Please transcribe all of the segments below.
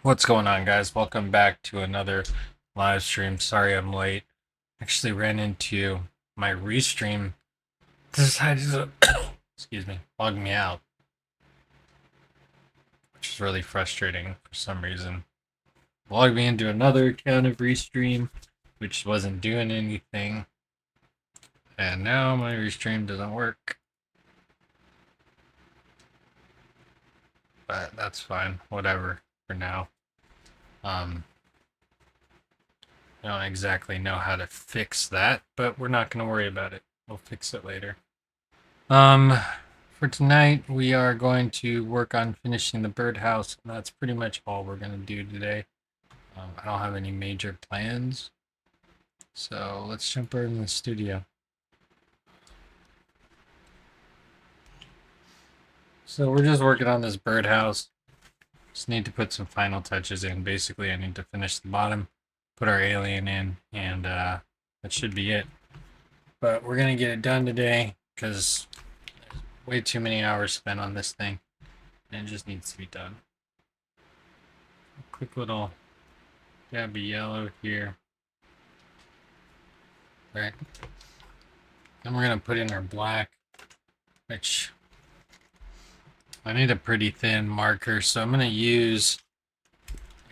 What's going on, guys? Welcome back to another live stream. Sorry I'm late. Actually ran into my restream. Decided to excuse me, log me out, which is really frustrating for some reason. Logged me into another account of restream, which wasn't doing anything, and now my restream doesn't work. But that's fine. Whatever for now. I don't exactly know how to fix that, but we're not going to worry about it. We'll fix it later. Um, for tonight, we are going to work on finishing the birdhouse, and that's pretty much all we're going to do today. I don't have any major plans, so let's jump over in the studio. So we're just working on this birdhouse. Just need to put some final touches in. Basically, I need to finish the bottom, put our alien in, and that should be it. But we're going to get it done today because there's way too many hours spent on this thing, and it just needs to be done. Quick little dab of yellow here. Right. Then we're going to put in our black, which I need a pretty thin marker, so I'm going to use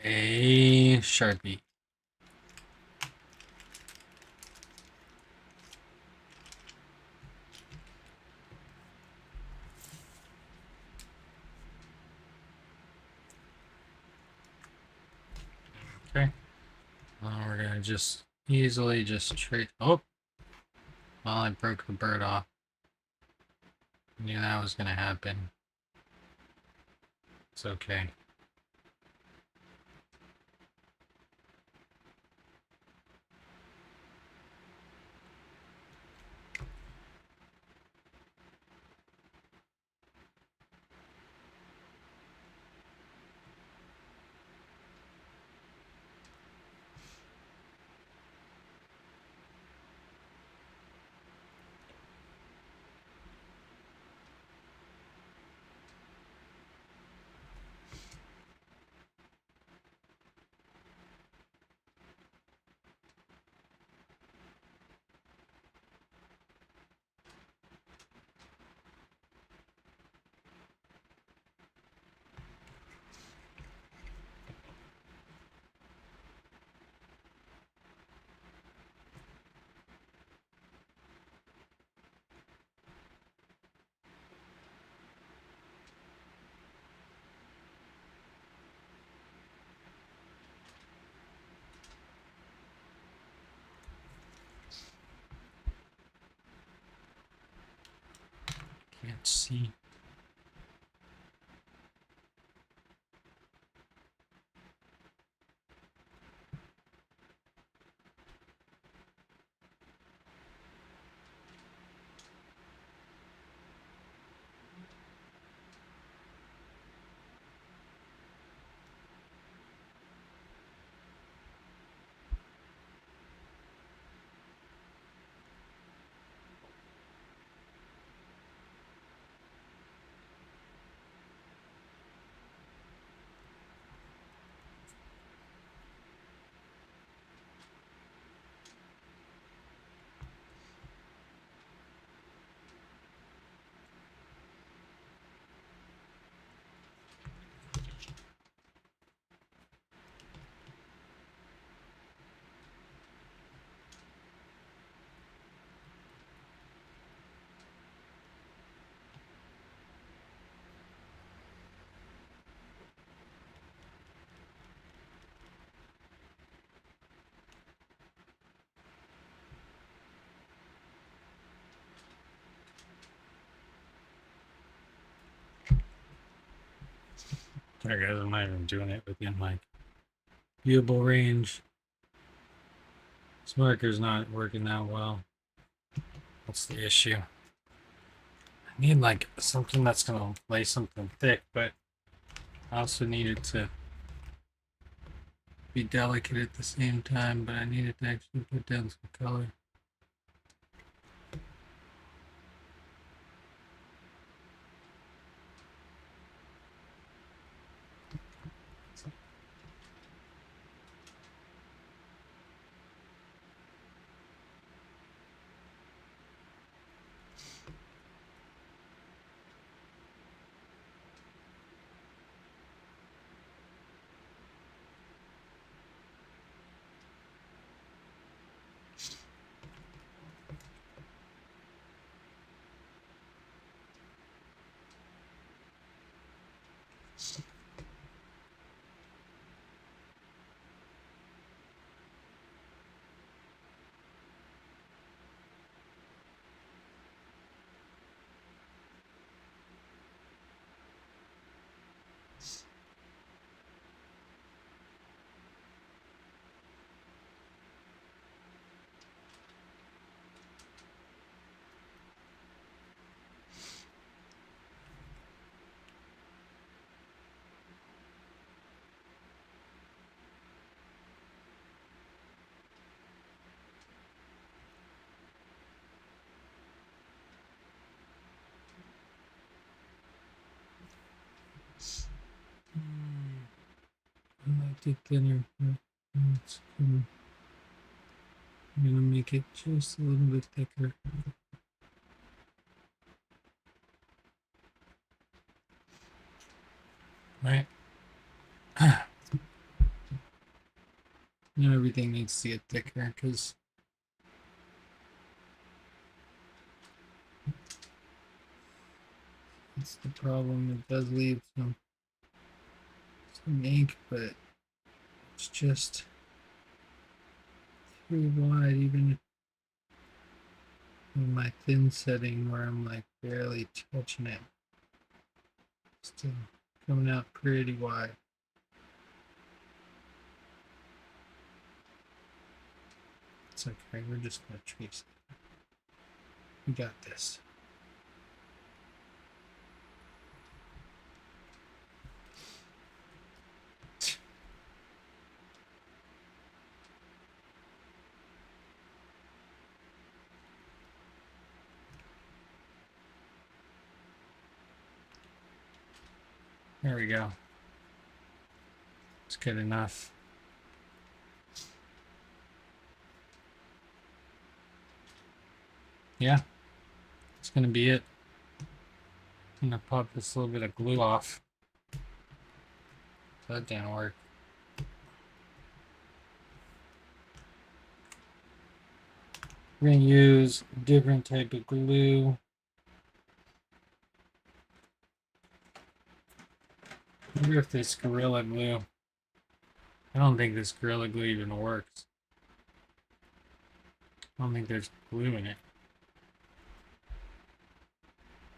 a Sharpie. Okay. We're going to just easily just trace. Oh, well, I broke the bird off. I knew that was going to happen. It's okay. Can't see. Sorry guys, I'm not even doing it within like viewable range. This marker's not working that well. What's the issue? I need like something that's gonna lay something thick, but I also need it to be delicate at the same time, but I need it to actually put down some color. I like it thinner. I'm gonna make it just a little bit thicker. Right? Now everything needs to get thicker because that's the problem. It does leave some ink, but it's just too wide, even in my thin setting where I'm like barely touching it. Still coming out pretty wide. It's okay, we're just gonna trace it. We got this. There we go. It's good enough. Yeah, it's gonna be it. I'm gonna pop this little bit of glue off. That didn't work. We're gonna use a different type of glue. I wonder if this Gorilla Glue. I don't think this Gorilla Glue even works. I don't think there's glue in it.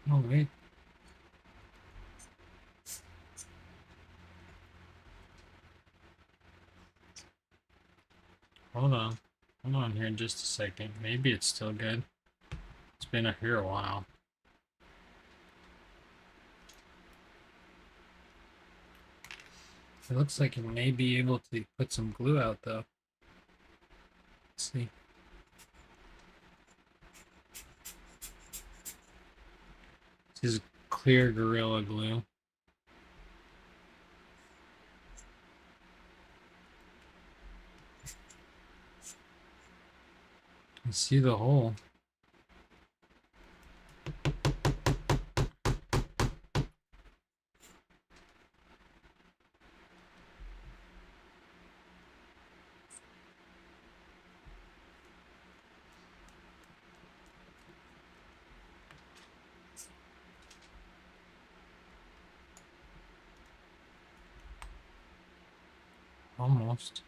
Oh, wait. Hold on. Hold on here just a second. Maybe it's still good. It's been here a while. It looks like you may be able to put some glue out though. Let's see. This is clear Gorilla Glue. You see the hole. Almost.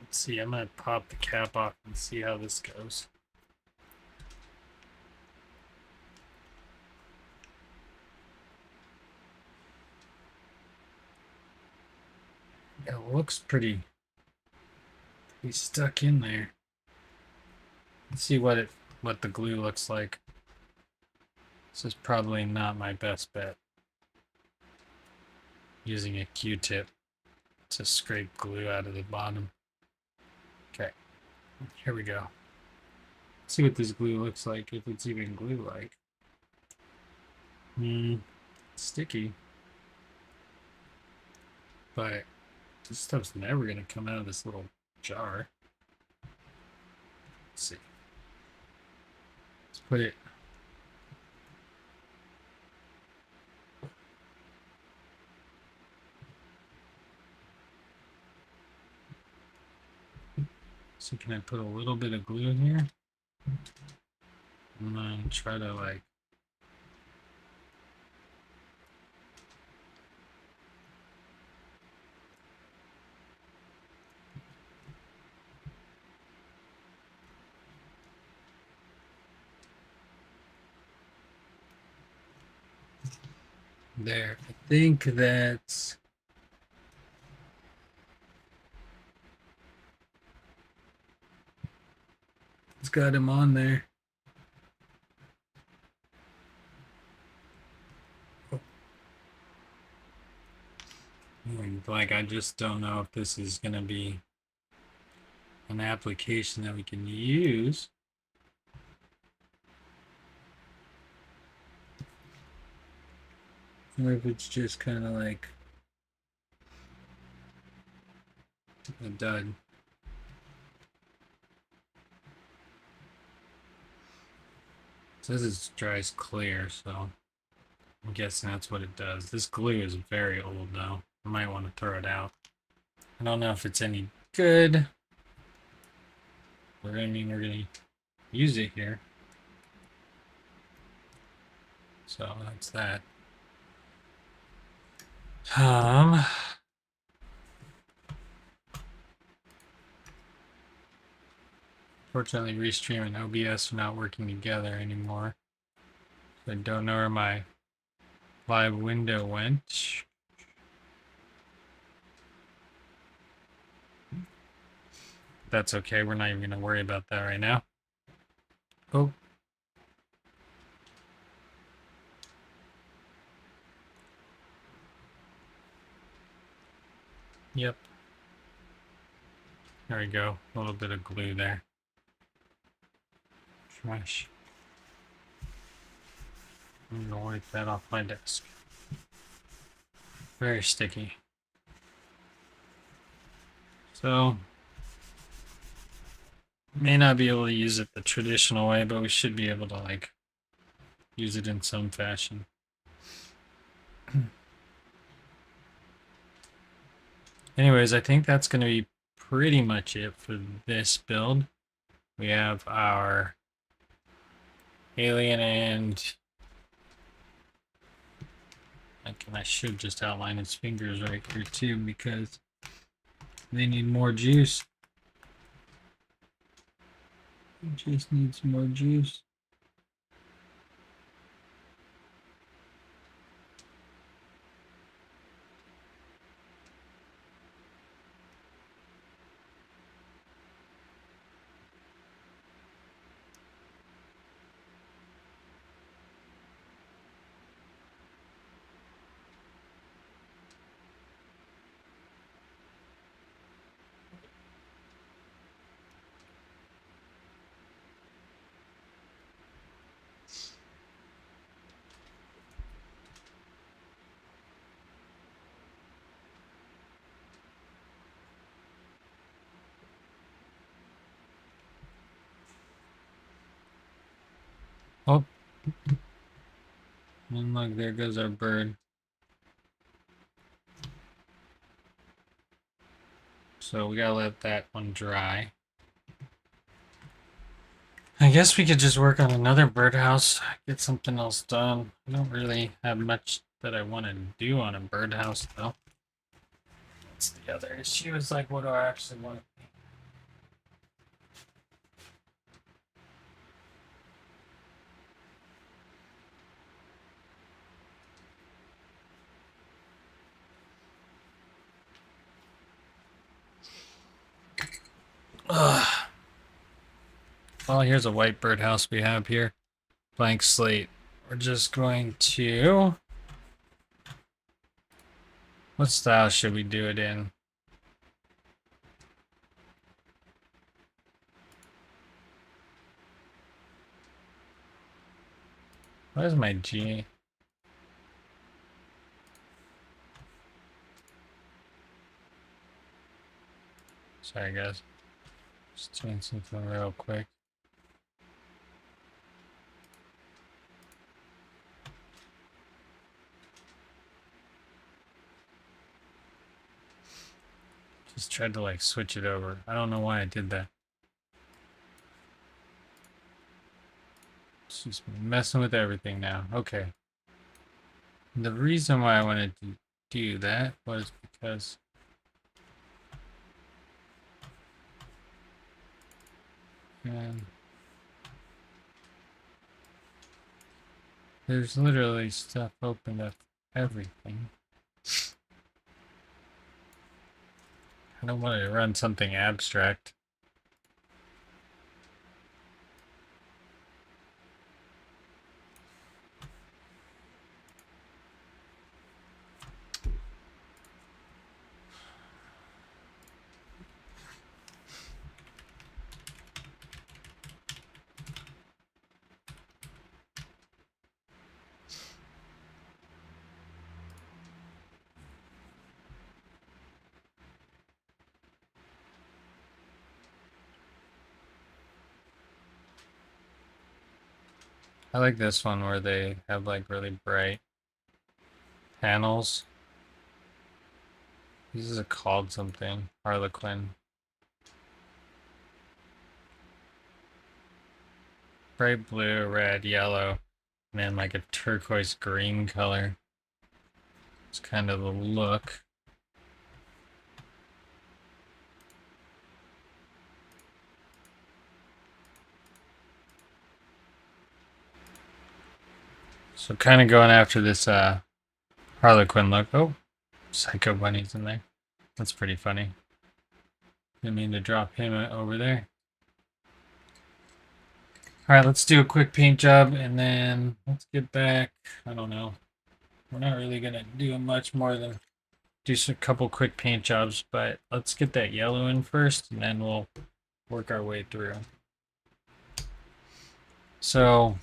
Let's see, I'm gonna pop the cap off and see how this goes. It looks pretty stuck in there. Let's see what the glue looks like. This is probably not my best bet. Using a Q-tip to scrape glue out of the bottom. Okay, here we go. Let's see what this glue looks like, if it's even glue-like. Sticky. But this stuff's never gonna come out of this little jar. Let's see. Let's put it So can I put a little bit of glue in here? And then try to like there. I think that's it's got him on there. And like I just don't know if this is gonna be an application that we can use. Or if it's just kind of like a dud. It says it dries clear, so I'm guessing that's what it does. This glue is very old though. I might want to throw it out. I don't know if it's any good. But I mean, we're gonna use it here. So that's that. Fortunately, Restream and OBS are not working together anymore. So I don't know where my live window went. That's okay. We're not even going to worry about that right now. Oh. Yep. There we go. A little bit of glue there. Trash. I'm going to wipe that off my desk. Very sticky. So, may not be able to use it the traditional way, but we should be able to like use it in some fashion. Anyways, I think that's going to be pretty much it for this build. We have our alien and I should just outline its fingers right here too because they need more juice. It just needs more juice. Oh, and look, there goes our bird. So we gotta let that one dry. I guess we could just work on another birdhouse, get something else done. I don't really have much that I want to do on a birdhouse though. That's the other issue, is like what do I actually want to paint? Ugh. Well, here's a white birdhouse we have here. Blank slate. We're just going to... What style should we do it in? Why is my G? Sorry guys. Just doing something real quick. Just tried to like switch it over. I don't know why I did that. It's just messing with everything now. Okay. The reason why I wanted to do that was because there's literally stuff opened up everything. I don't want to run something abstract. I like this one where they have like really bright panels. These are called something. Harlequin. Bright blue, red, yellow, and then like a turquoise green color. It's kind of the look. So kind of going after this Harlequin look. Oh, Psycho Bunny's in there. That's pretty funny. Didn't mean to drop him over there. Alright, let's do a quick paint job and then let's get back. I don't know. We're not really going to do much more than do a couple quick paint jobs, but let's get that yellow in first and then we'll work our way through. So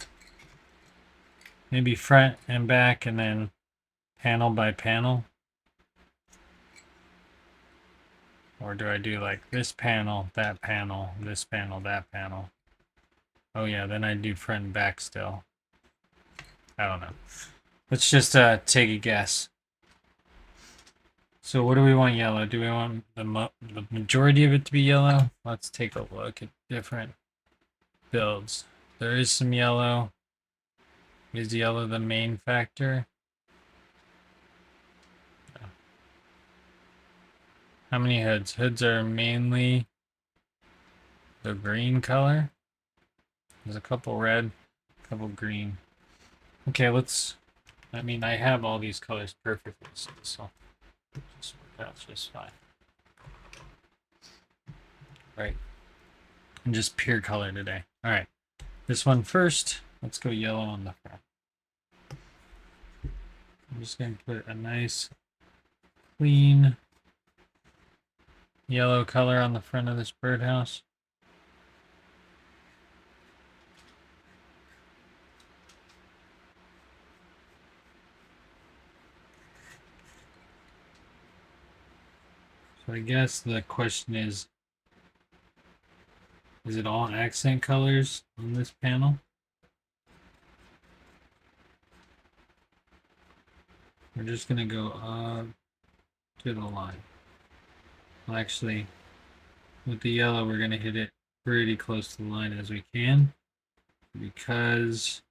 maybe front and back and then panel by panel. Or do I do like this panel, that panel, this panel, that panel? Oh yeah, then I do front and back still. I don't know. Let's just take a guess. So what do we want yellow? Do we want the majority of it to be yellow? Let's take a look at different builds. There is some yellow. Is yellow the main factor? How many hoods? Hoods are mainly the green color. There's a couple red, a couple green. Okay, I mean, I have all these colors perfectly, so this will just work out just fine. Right. And just pure color today. All right. This one first. Let's go yellow on the front. I'm just going to put a nice, clean yellow color on the front of this birdhouse. So I guess the question is it all accent colors on this panel? We're just going to go up to the line. Well, actually, with the yellow, we're going to hit it pretty close to the line as we can, because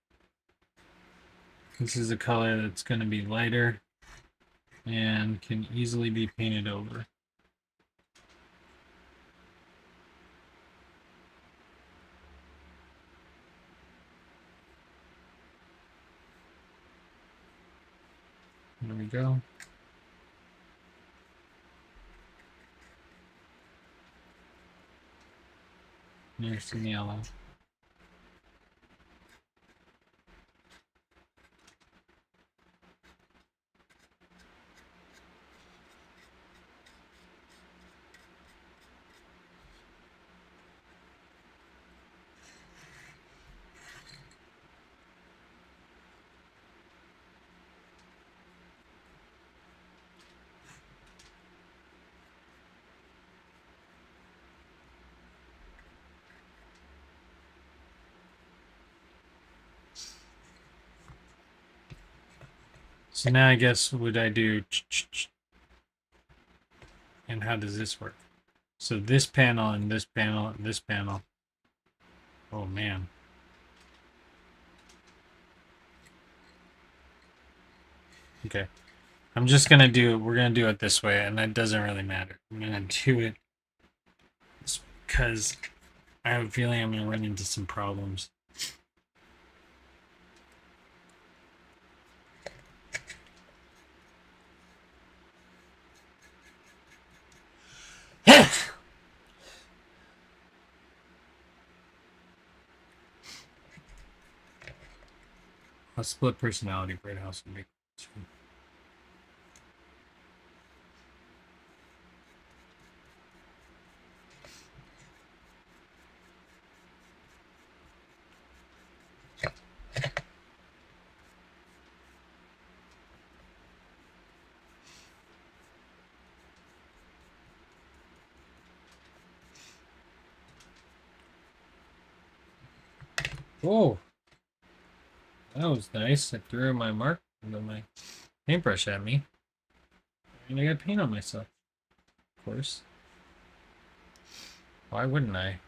this is a color that's going to be lighter and can easily be painted over. There we go. There's some yellow. So now I guess would I do and how does this work? So this panel and this panel and this panel. Oh man. Okay. I'm just gonna do, we're gonna do it this way, and that doesn't really matter. I'm gonna do it because I have a feeling I'm gonna run into some problems. A split personality birdhouse would be. Oh, that was nice. I threw my mark into my paintbrush at me. And I got paint on myself. Of course. Why wouldn't I?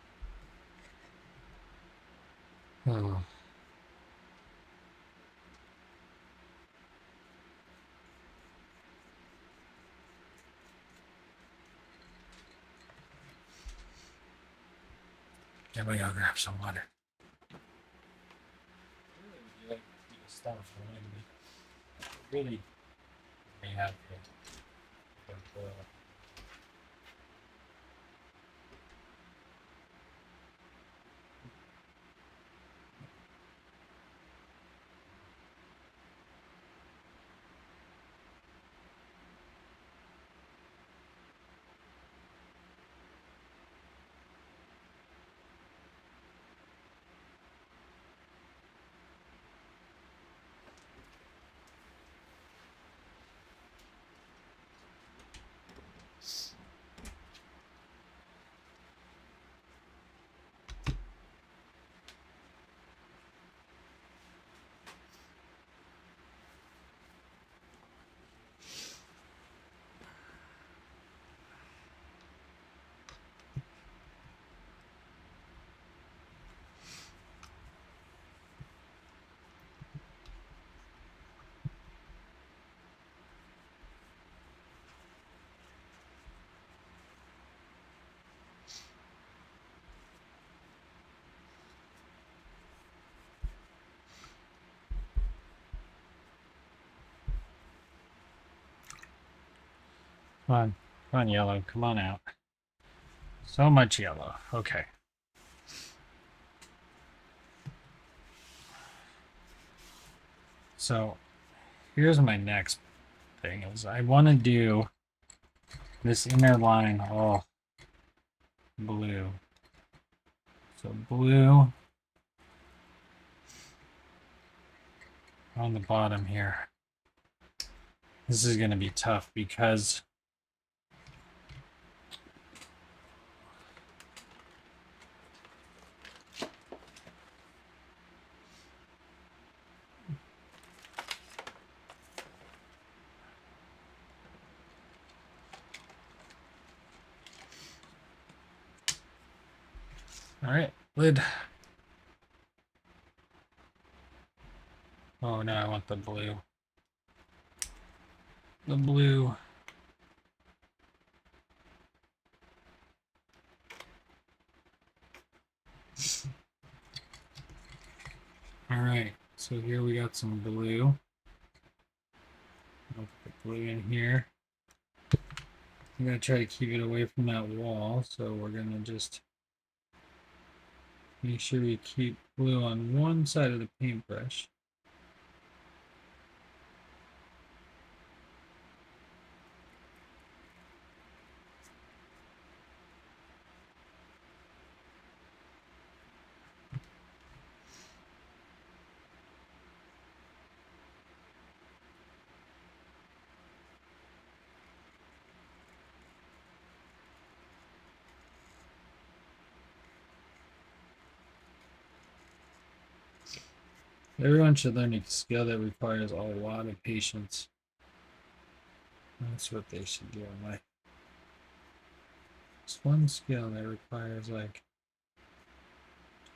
Oh. Yeah, we gotta grab some water. Really, may have to. Come on, yellow. Come on out. So much yellow. Okay. So here's my next thing is I want to do this inner line all blue. So blue on the bottom here. This is going to be tough because all right, lid. Oh no, I want the blue. The blue. All right, so here we got some blue. I'll put the blue in here. I'm gonna try to keep it away from that wall, so we're gonna just make sure we keep blue on one side of the paintbrush. Everyone should learn a skill that requires a lot of patience. That's what they should do in life. It's one skill that requires like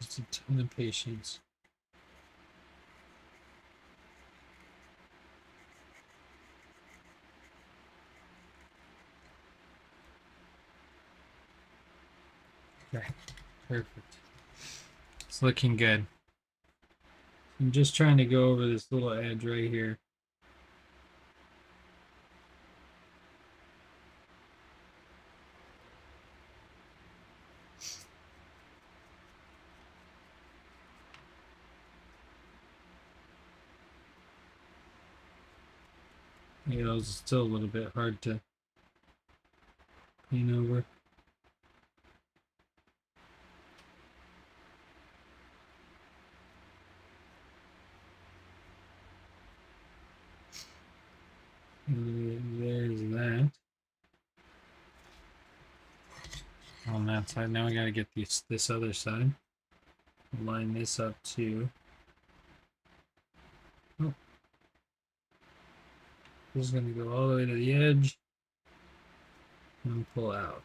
just a ton of patience. Perfect. It's looking good. I'm just trying to go over this little edge right here. Yeah, those are still a little bit hard to paint over. There's that. On that side. Now we gotta get this other side. Line this up too. Oh. This is gonna go all the way to the edge and pull out.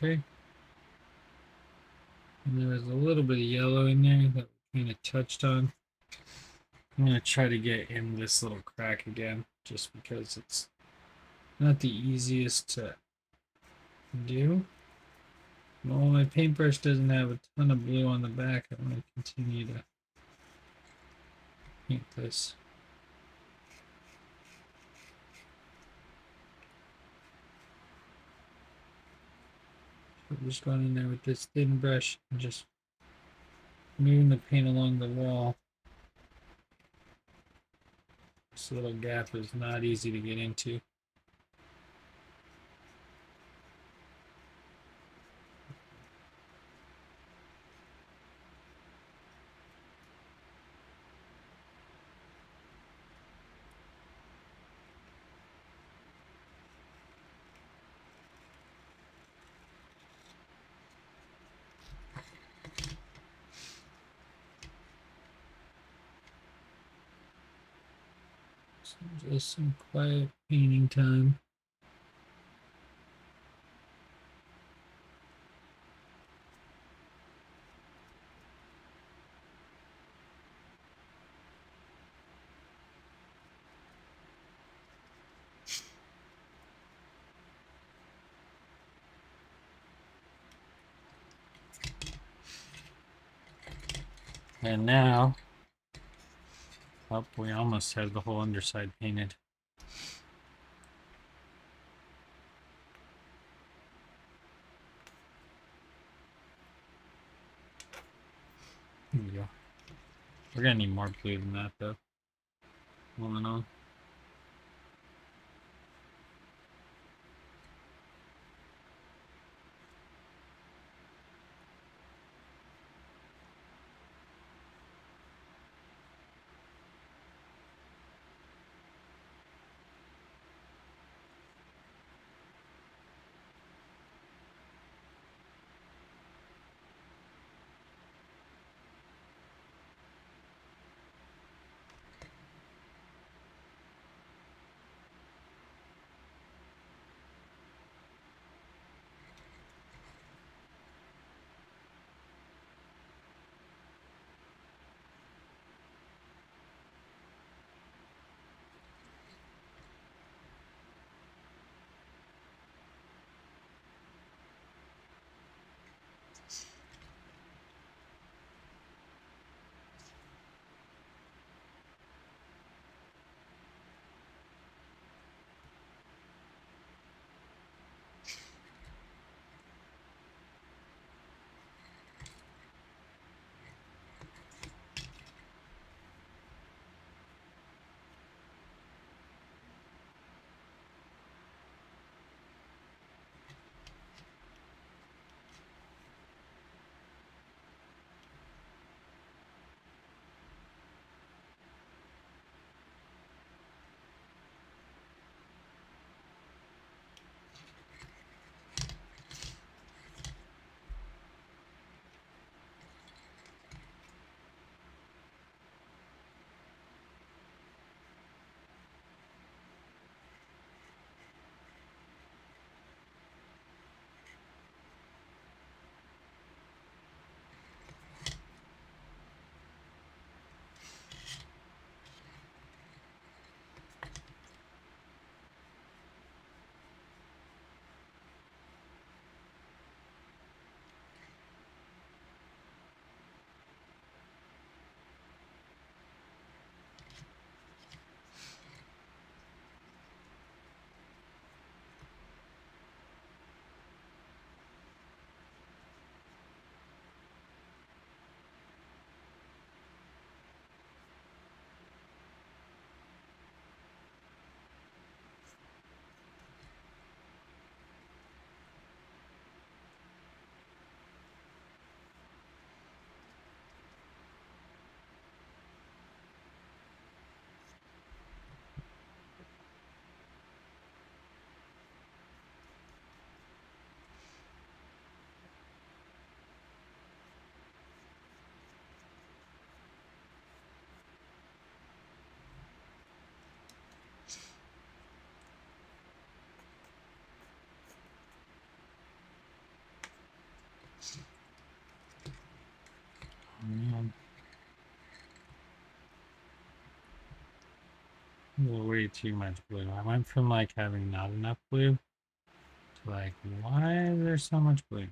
Okay. And there was a little bit of yellow in there that we kind of touched on. I'm going to try to get in this little crack again, just because it's not the easiest to do. While my paintbrush doesn't have a ton of blue on the back, I'm going to continue to paint this. So I'm just going in there with this thin brush and just moving the paint along the wall. This little gap is not easy to get into. So just some quiet painting time. And now, oh, we almost have the whole underside painted. Here we go. We're gonna need more blue than that though. All in all. too much blue. I went from like having not enough blue to like, why is there so much blue?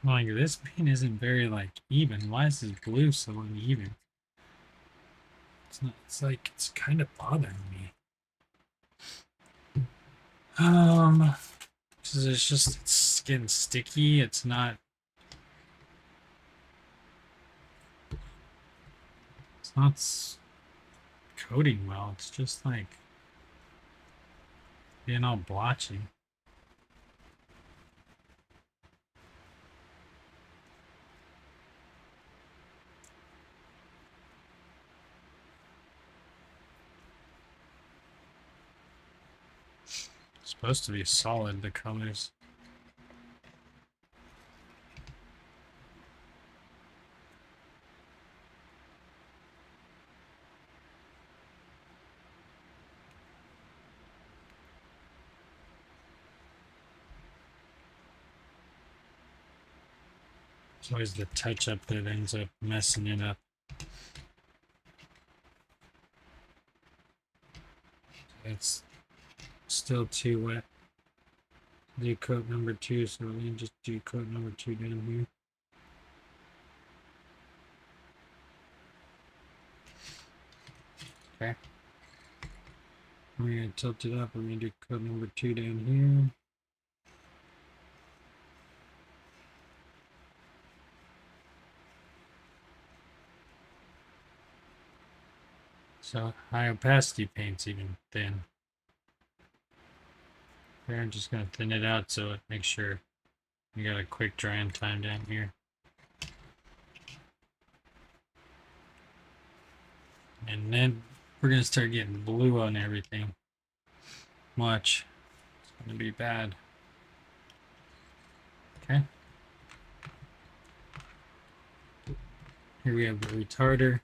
Like this paint isn't very like even. Why is this blue so uneven? It's not. It's like it's kind of bothering me. Because it's just it's getting sticky. It's not. It's not coating well. It's just like being all blotchy. It's supposed to be solid, the colors. It's always the touch up that ends up messing it up. It's still too wet. Do coat number 2, so we can just do coat number 2 down here. Okay. We're gonna tilt it up. We're gonna do coat number 2 down here. So high opacity paint's even thin. Here, I'm just gonna thin it out so it makes sure you got a quick drying time down here. And then we're gonna start getting blue on everything. Watch. It's gonna be bad. Okay. Here we have the retarder.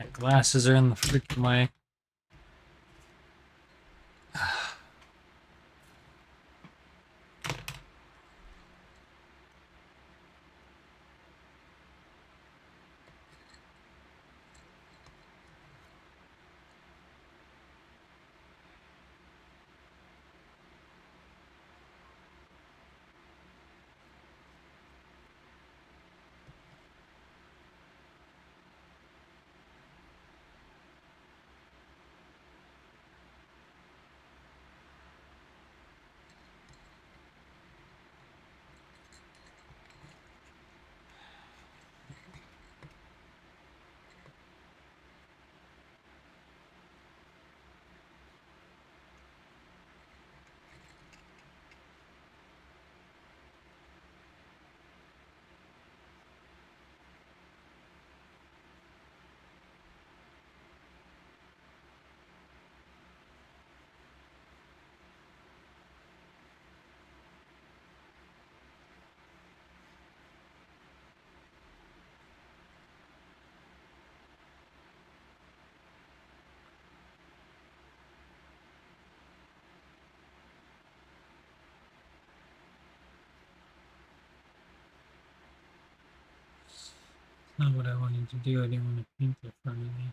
My glasses are in the freaking way. Not what I wanted to do. I didn't want to paint the front of me.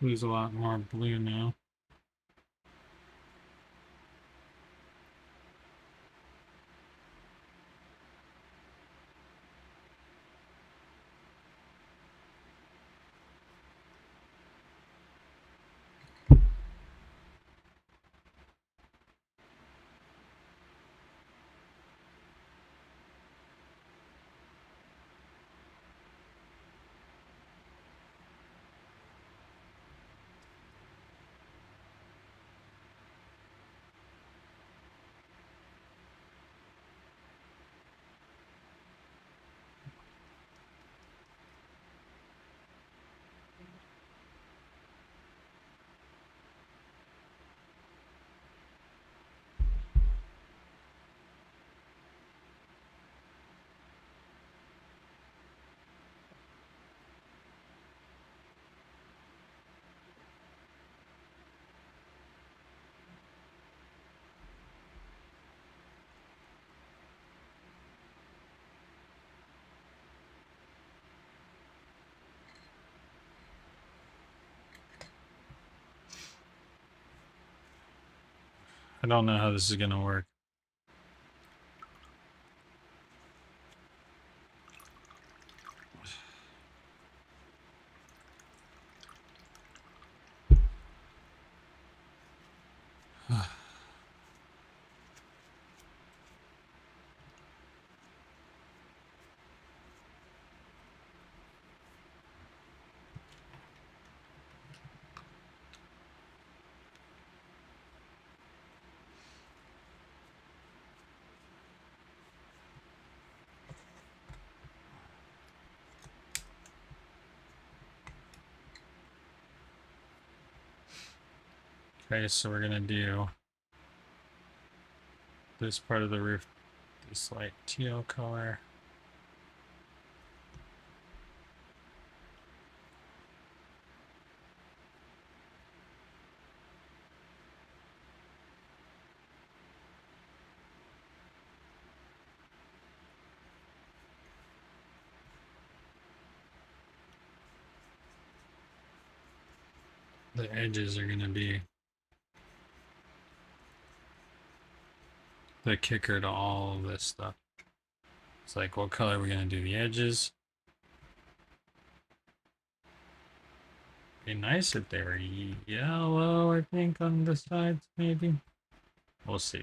Blue's a lot more blue now. I don't know how this is going to work. Okay, so we're going to do this part of the roof, this light teal color. The edges are going to be the kicker to all of this stuff. It's like, what color are we going to do the edges? Be nice if they were yellow, I think, on the sides, maybe. We'll see.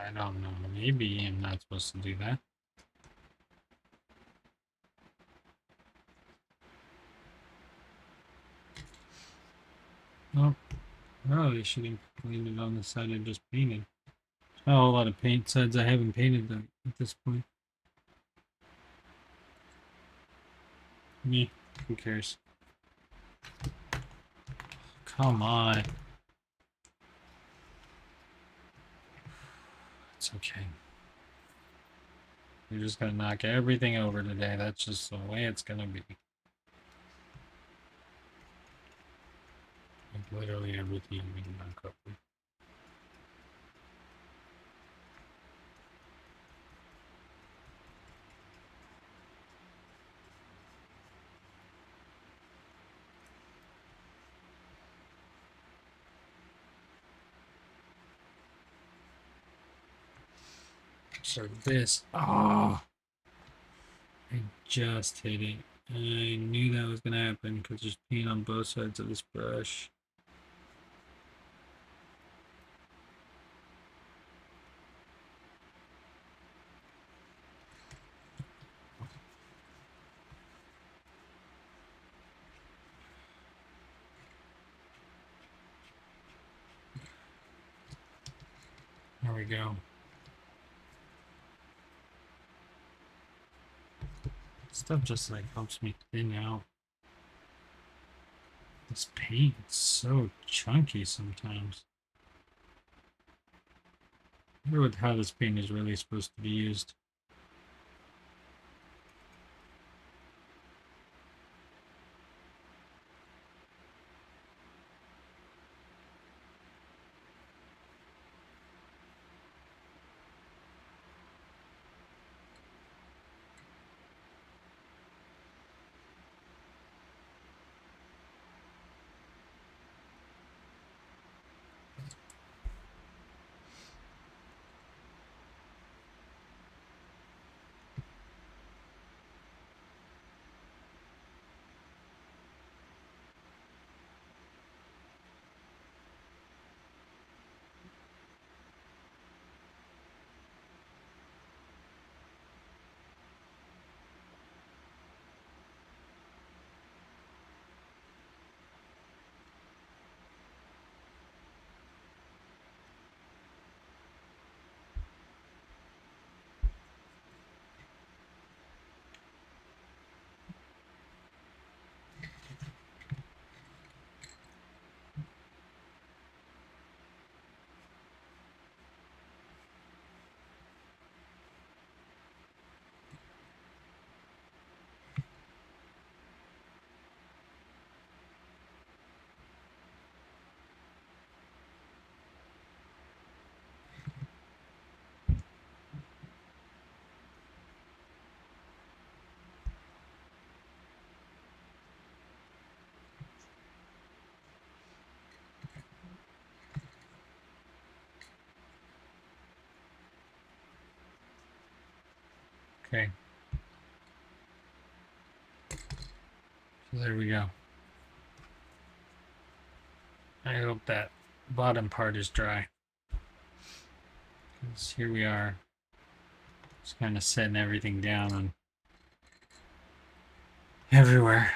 I don't know. Maybe I'm not supposed to do that. Oh, probably should have cleaned it on the side I just painted. Not a whole lot of paint sides I haven't painted though at this point. Me, who cares? Come on. It's okay. You're just gonna knock everything over today. That's just the way it's gonna be. Like literally everything we can knock over. So this, oh, I just hit it. I knew that was gonna happen because there's paint on both sides of this brush. There we go. Stuff just like helps me thin out. This paint is so chunky sometimes. I wonder how this paint is really supposed to be used. Okay. So there we go. I hope that bottom part is dry. Because here we are. Just kind of setting everything down on everywhere.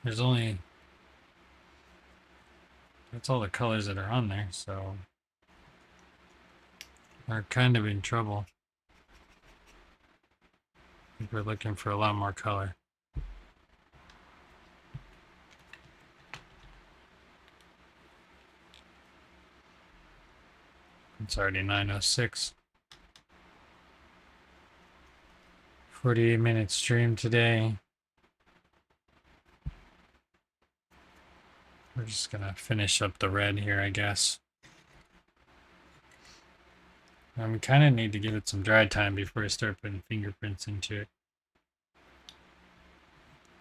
There's only, that's all the colors that are on there, so we're kind of in trouble. I think we're looking for a lot more color. It's already 9:06. 48-minute stream today. We're just gonna finish up the red here, I guess. We kind of need to give it some dry time before I start putting fingerprints into it.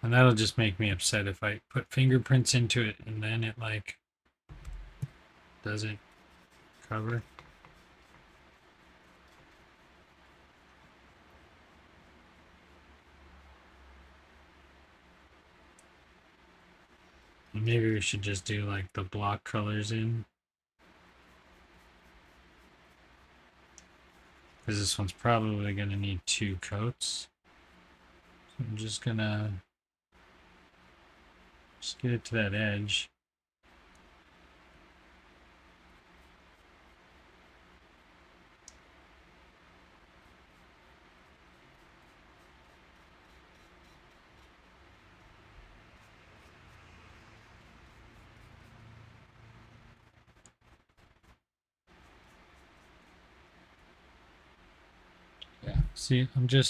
And that'll just make me upset if I put fingerprints into it and then it like doesn't cover. Maybe we should just do like the block colors in. Because this one's probably going to need 2 coats. So I'm just going to just get it to that edge. Yeah. See, I'm going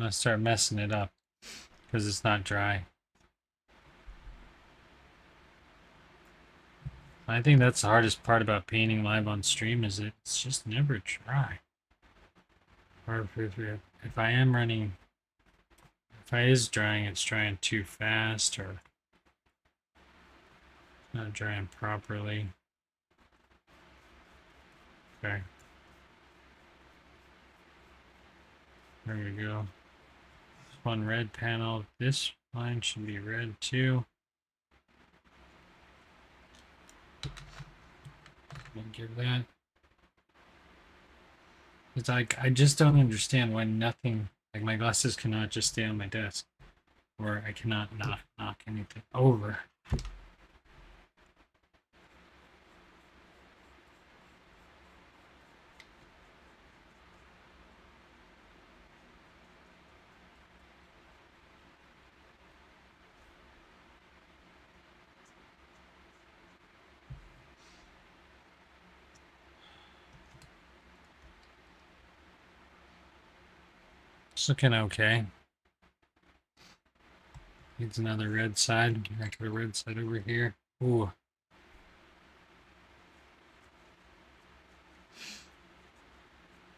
to start messing it up because it's not dry. I think that's the hardest part about painting live on stream is it's just never dry. Or if I am running, if I is drying, it's drying too fast or not drying properly. Okay. There we go. One red panel. This line should be red too. We'll give that. It's like I just don't understand why nothing, like my glasses cannot just stay on my desk, or I cannot not knock anything over. It's looking okay. Needs another red side. I got a red side over here. Ooh.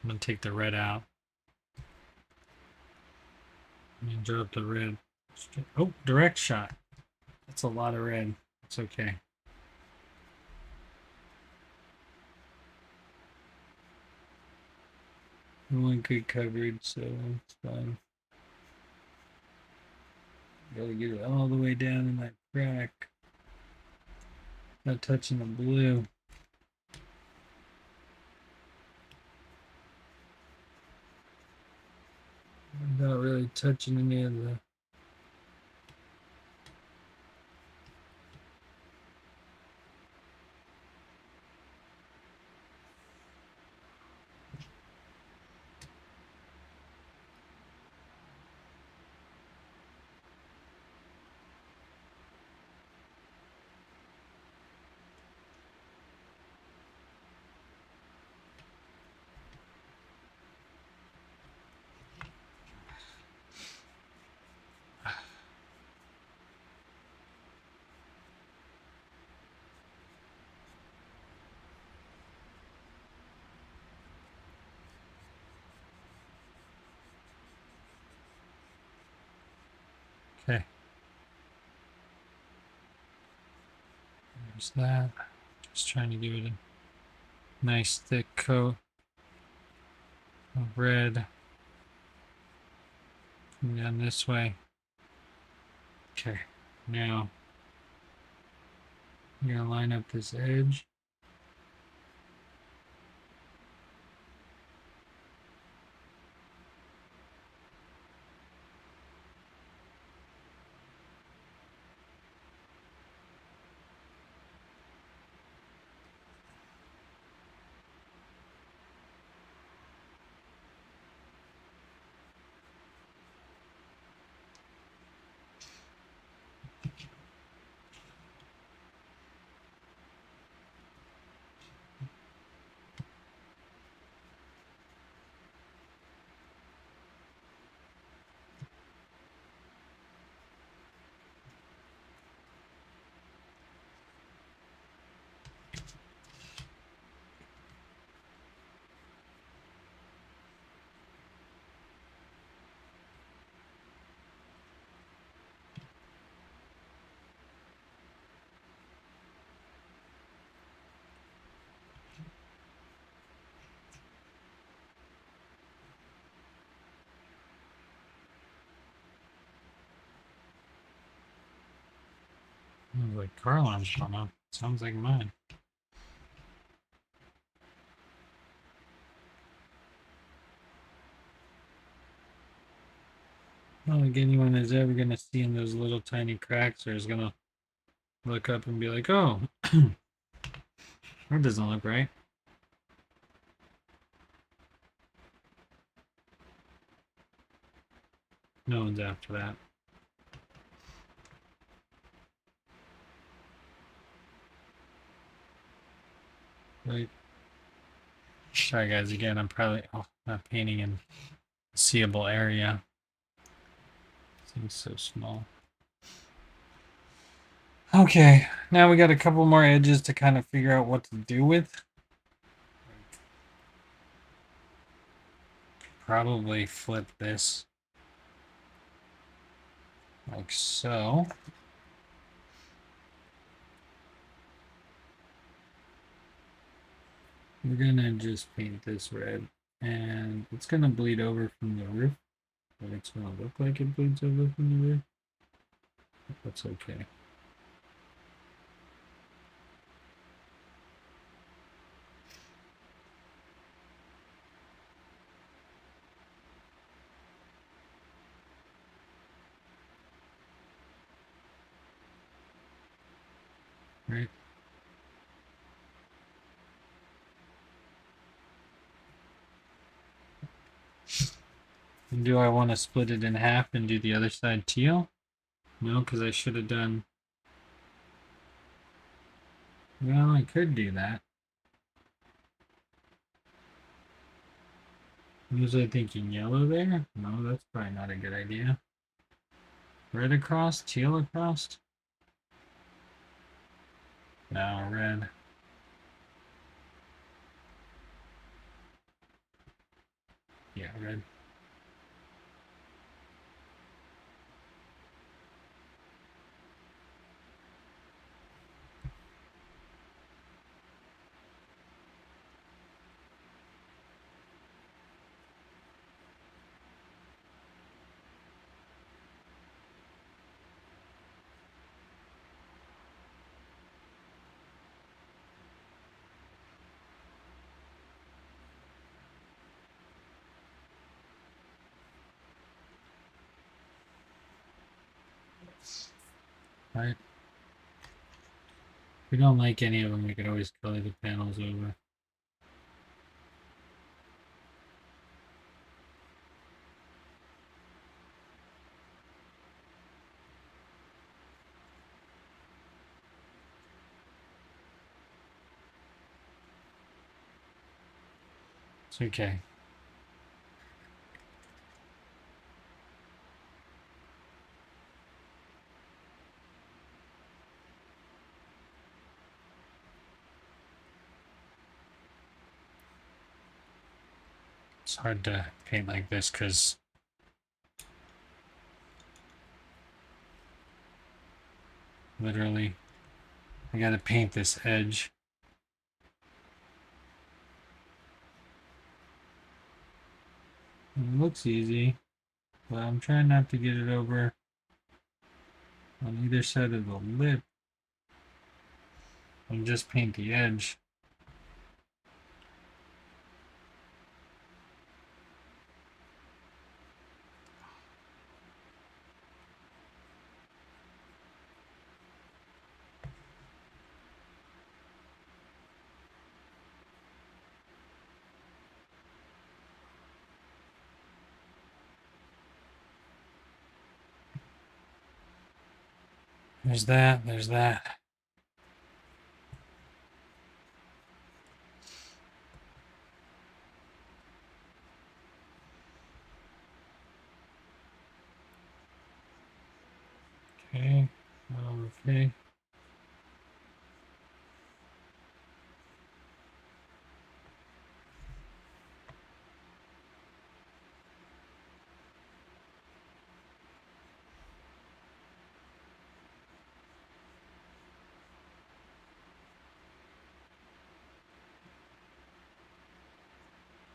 I'm gonna take the red out. And drop the red. Oh, direct shot. That's a lot of red. It's okay. I want good coverage, so it's fine. Gotta get it all the way down in that crack. Not touching the blue. Not really touching any of the. Okay. There's that. Just trying to give it a nice thick coat of red. Coming down this way. Okay. Now I'm gonna line up this edge. like car alarms going off. Sounds like mine. I don't think anyone is ever gonna see in those little tiny cracks or is gonna look up and be like, oh, that doesn't look right. No one's after that. Right. Sorry guys, again, I'm probably not painting in a seeable area. Seems so small. Okay, now we got a couple more edges to kind of figure out what to do with. Probably flip this like so. We're gonna just paint this red, and it's gonna bleed over from the roof, but it's gonna look like it bleeds over from the roof. That's okay. Right? And do I want to split it in half and do the other side teal? No, because I should have done... Well, I could do that. Was I thinking yellow there? No, that's probably not a good idea. Red across? Teal across? No, red. Yeah, red. Right. If we don't like any of them, we could always color the panels over. It's okay. It's hard to paint like this because literally I gotta paint this edge. It looks easy, but I'm trying not to get it over on either side of the lip. I'll just paint the edge. There's that, there's that. Okay, okay.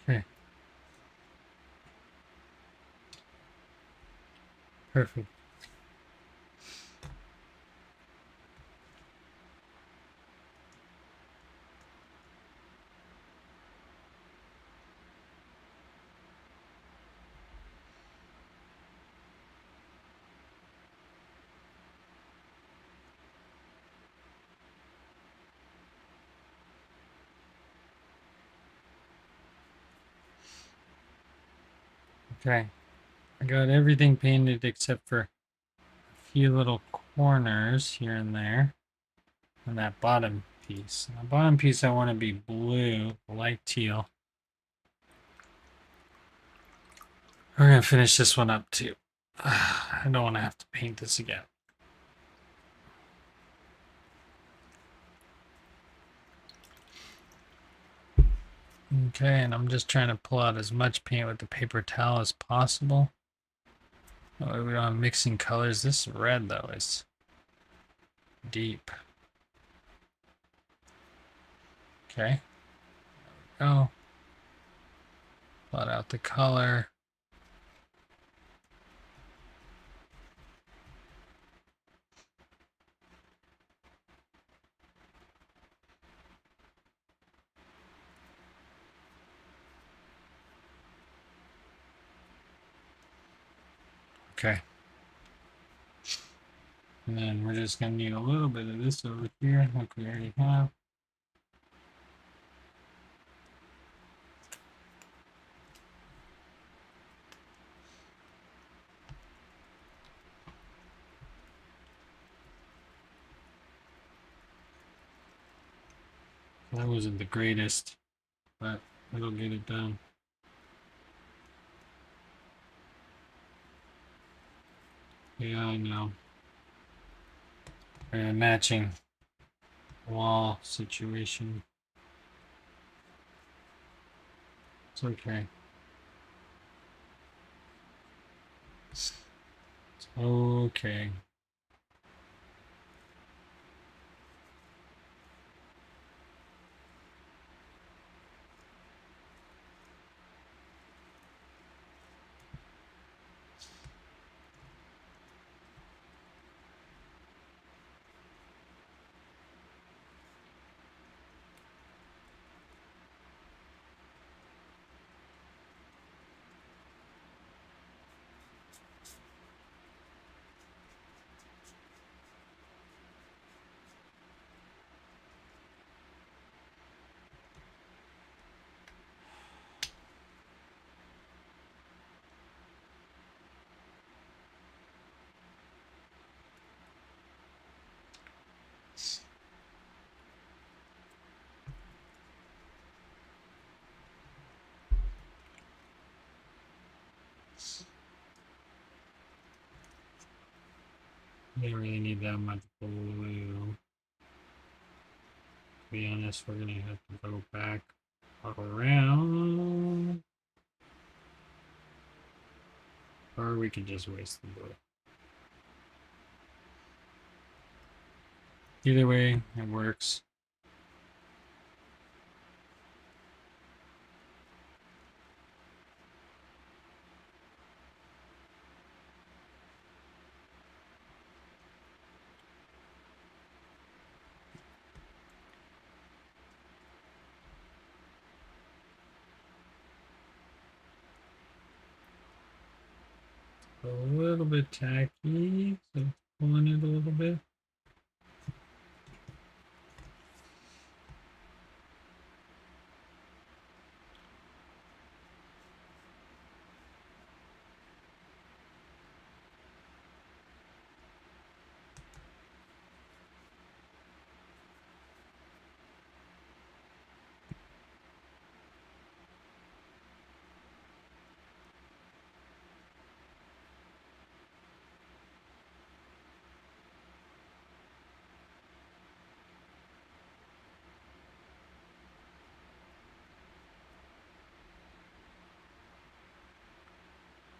Okay. Perfect. Okay, I got everything painted except for a few little corners here and there. And that bottom piece. And the bottom piece I want to be blue, light teal. We're going to finish this one up too. I don't want to have to paint this again. Okay, and I'm just trying to pull out as much paint with the paper towel as possible. Oh, we don't have mixing colors. This red, though, is deep. Okay. There we go. Plot out the color. Okay. And then we're just going to need a little bit of this over here, like we already have. That wasn't the greatest, but it'll get it done. Yeah, I know. A matching wall situation. It's okay. It's okay. We don't really need that much blue. To be honest, we're gonna have to go back around. Or we could just waste the blue. Either way, it works. A little bit tacky, so pulling it a little bit.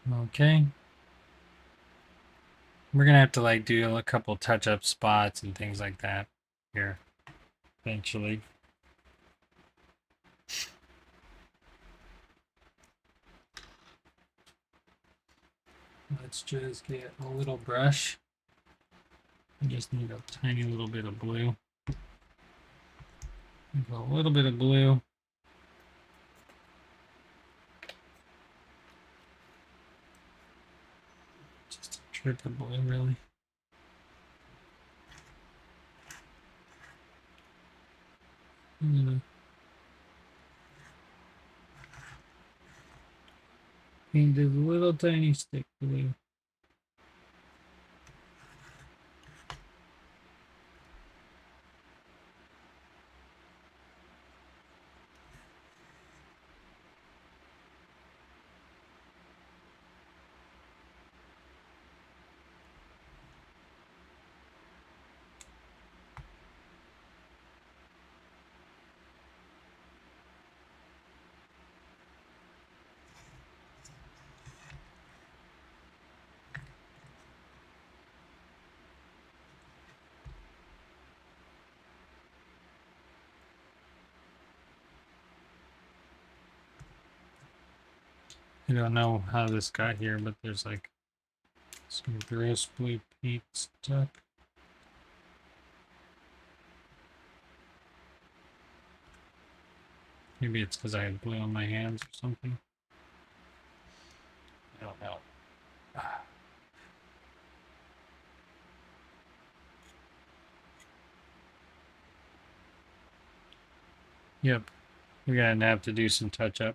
Okay. We're gonna have to like do a couple touch-up spots and things like that here eventually. Let's just get a little brush. I just need a tiny little bit of blue. A little bit of blue. Just a trip of blue, really. paint this little tiny stick blue. I don't know how this got here, but there's like some gross blue paint stuck. Maybe it's because I had blue on my hands or something. I don't know. Yep, we're gonna have to do some touch up.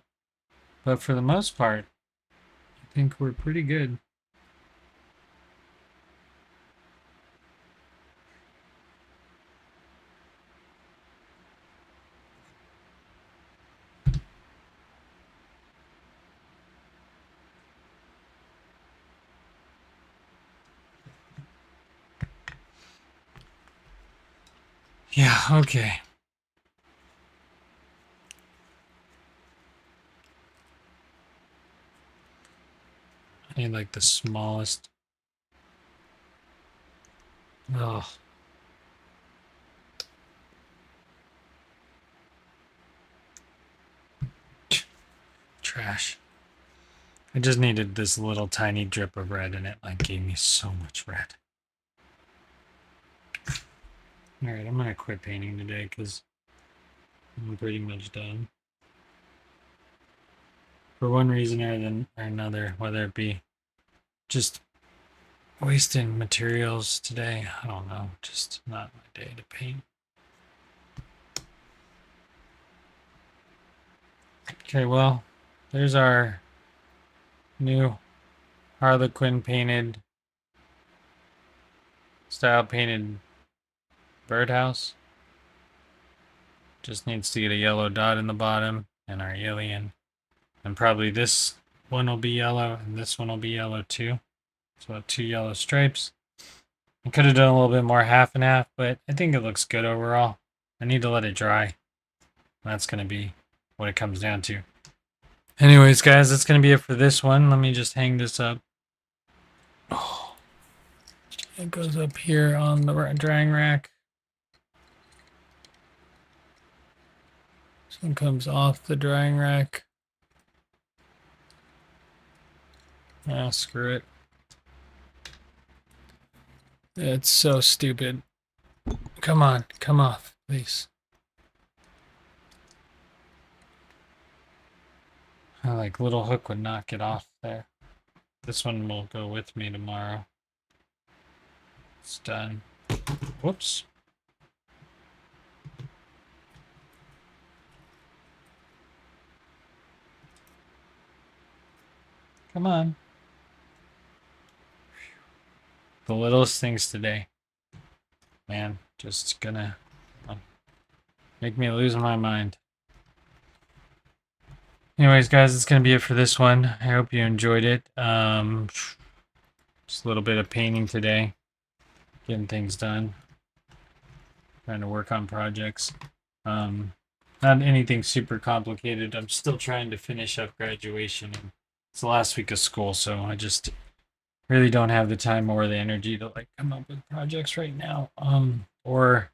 But for the most part, I think we're pretty good. Yeah, okay. I need like the smallest. Oh. Trash. I just needed this little tiny drip of red and it like gave me so much red. Alright, I'm gonna quit painting today because I'm pretty much done. For one reason or another, whether it be just wasting materials today, I don't know, just not my day to paint. Okay, well, there's our new Harlequin painted, style painted birdhouse. Just needs to get a yellow dot in the bottom and our alien. And probably this one will be yellow and this one will be yellow too. So 2 yellow stripes. I could have done a little bit more half and half, but I think it looks good overall. I need to let it dry. That's going to be what it comes down to. Anyways, guys, that's going to be it for this one. Let me just hang this up. Oh, it goes up here on the drying rack. This one comes off the drying rack. Ah, screw it. It's so stupid. Come on, come off, please. Like little hook would knock it off there. This one will go with me tomorrow. It's done. Whoops. Come on. The littlest things today. Man, just gonna make me lose my mind. Anyways, guys, that's gonna be it for this one. I hope you enjoyed it. Just a little bit of painting today. Getting things done. Trying to work on projects. Not anything super complicated. I'm still trying to finish up graduation. And it's the last week of school, so I just really don't have the time or the energy to like come up with projects right now. Or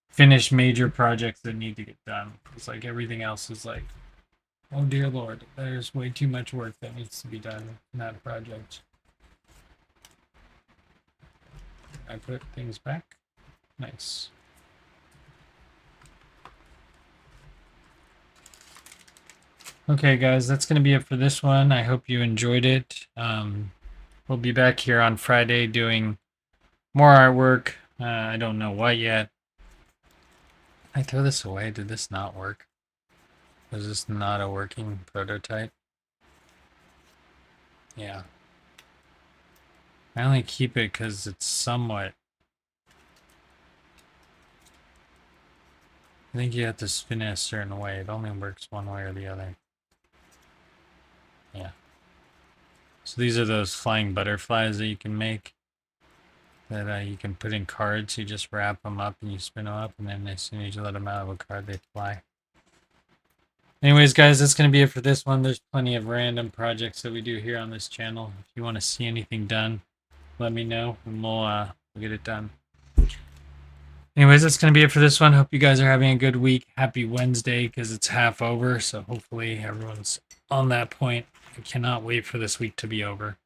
finish major projects that need to get done. It's like everything else is like, oh dear Lord, there's way too much work that needs to be done in that project. I put things back. Nice. Okay, guys, that's going to be it for this one. I hope you enjoyed it. We'll be back here on Friday doing more artwork. I don't know what yet. I throw this away. Did this not work? Was this not a working prototype? Yeah. I only keep it because it's somewhat... I think you have to spin it a certain way. It only works one way or the other. Yeah. So these are those flying butterflies that you can make. That you can put in cards. You just wrap them up and you spin them up. And then as soon as you let them out of a card, they fly. Anyways, guys, that's going to be it for this one. There's plenty of random projects that we do here on this channel. If you want to see anything done, let me know and we'll get it done. Anyways, that's going to be it for this one. Hope you guys are having a good week. Happy Wednesday because it's half over. So hopefully everyone's on that point. I cannot wait for this week to be over.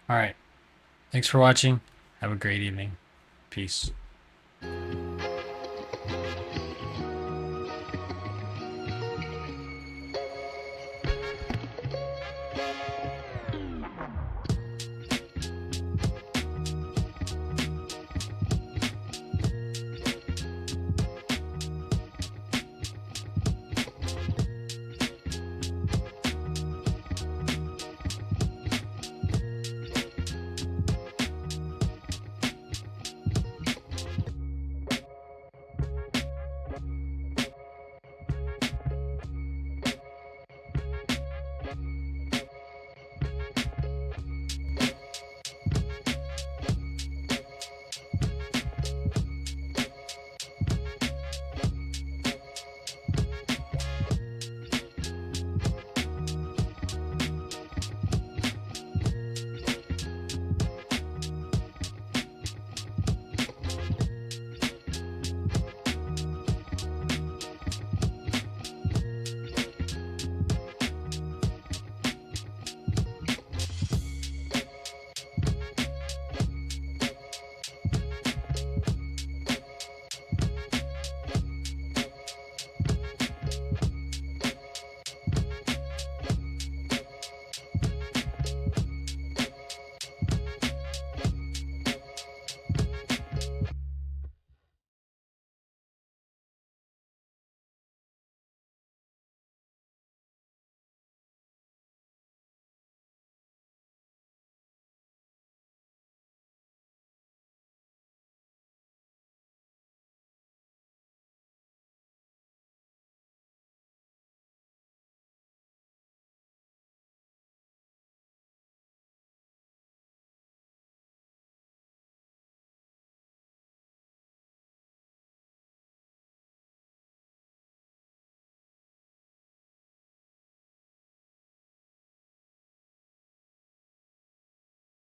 All right. Thanks for watching. Have a great evening. Peace.